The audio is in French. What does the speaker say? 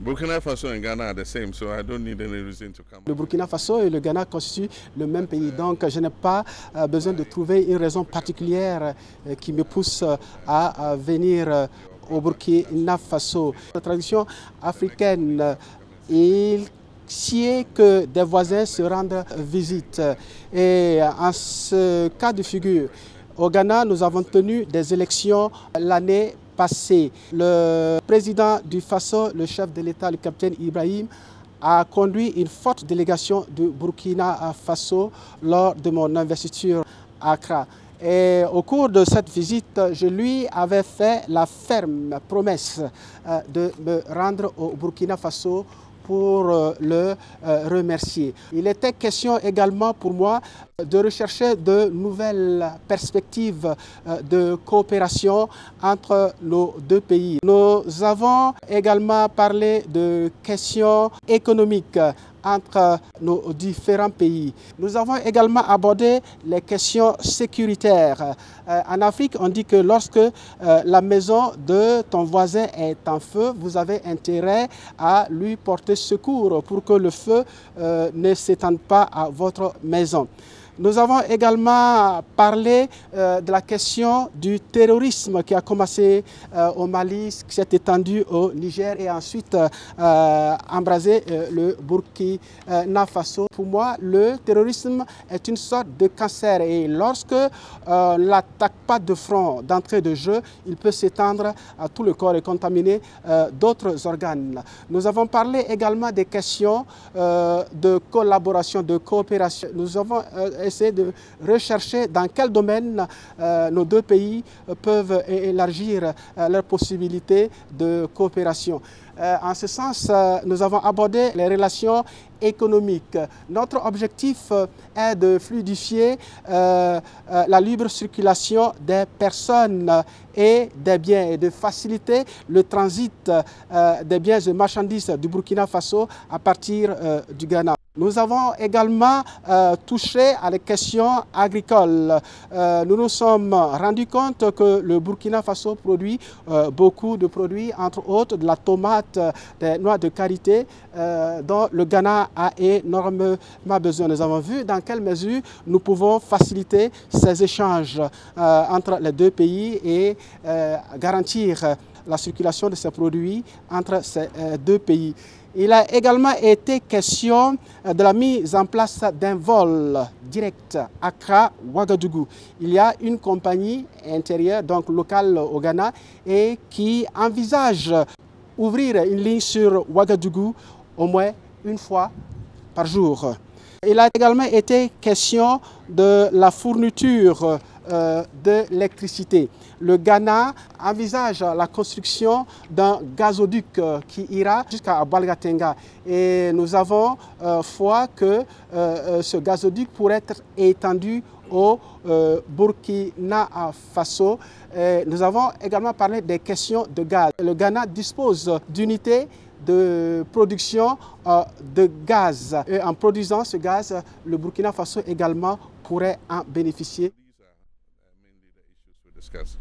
Burkina Faso and Ghana are the same, so I don't need any reason to come. Le Burkina Faso et le Ghana constituent le même pays, donc je n'ai pas besoin de trouver une raison particulière qui me pousse à venir au Burkina Faso. La tradition africaine, il sied que des voisins se rendent visite. Et en ce cas de figure, au Ghana, nous avons tenu des élections l'année passée. Le président du Faso, le chef de l'État, le capitaine Ibrahim, a conduit une forte délégation du Burkina Faso lors de mon investiture à Accra. Et au cours de cette visite, je lui avais fait la ferme promesse de me rendre au Burkina Faso pour le remercier. Il était question également pour moi de rechercher de nouvelles perspectives de coopération entre nos deux pays. Nous avons également parlé de questions économiques entre nos différents pays. Nous avons également abordé les questions sécuritaires. En Afrique, on dit que lorsque la maison de ton voisin est en feu, vous avez intérêt à lui porter secours pour que le feu ne s'étende pas à votre maison. Nous avons également parlé de la question du terrorisme qui a commencé au Mali, qui s'est étendu au Niger et ensuite embrasé le Burkina Faso. Pour moi, le terrorisme est une sorte de cancer et lorsque on ne l'attaque pas de front, d'entrée de jeu, il peut s'étendre à tout le corps et contaminer d'autres organes. Nous avons parlé également des questions de collaboration, de coopération. Nous avons essayer de rechercher dans quel domaine nos deux pays peuvent élargir leurs possibilités de coopération. En ce sens, nous avons abordé les relations économiques. Notre objectif est de fluidifier la libre circulation des personnes et des biens et de faciliter le transit des biens et marchandises du Burkina Faso à partir du Ghana. Nous avons également touché à les questions agricoles. Nous nous sommes rendus compte que le Burkina Faso produit beaucoup de produits, entre autres de la tomate, des noix de karité, dont le Ghana a énormément besoin. Nous avons vu dans quelle mesure nous pouvons faciliter ces échanges entre les deux pays et garantir la circulation de ces produits entre ces deux pays. Il a également été question de la mise en place d'un vol direct Accra-Ouagadougou. Il y a une compagnie intérieure, donc locale au Ghana, et qui envisage ouvrir une ligne sur Ouagadougou au moins une fois par jour. Il a également été question de la fourniture de l'électricité. Le Ghana envisage la construction d'un gazoduc qui ira jusqu'à Balgatenga et nous avons foi que ce gazoduc pourrait être étendu au Burkina Faso. Nous avons également parlé des questions de gaz. Le Ghana dispose d'unités de production de gaz. Et en produisant ce gaz, le Burkina Faso également pourrait en bénéficier. Discuss.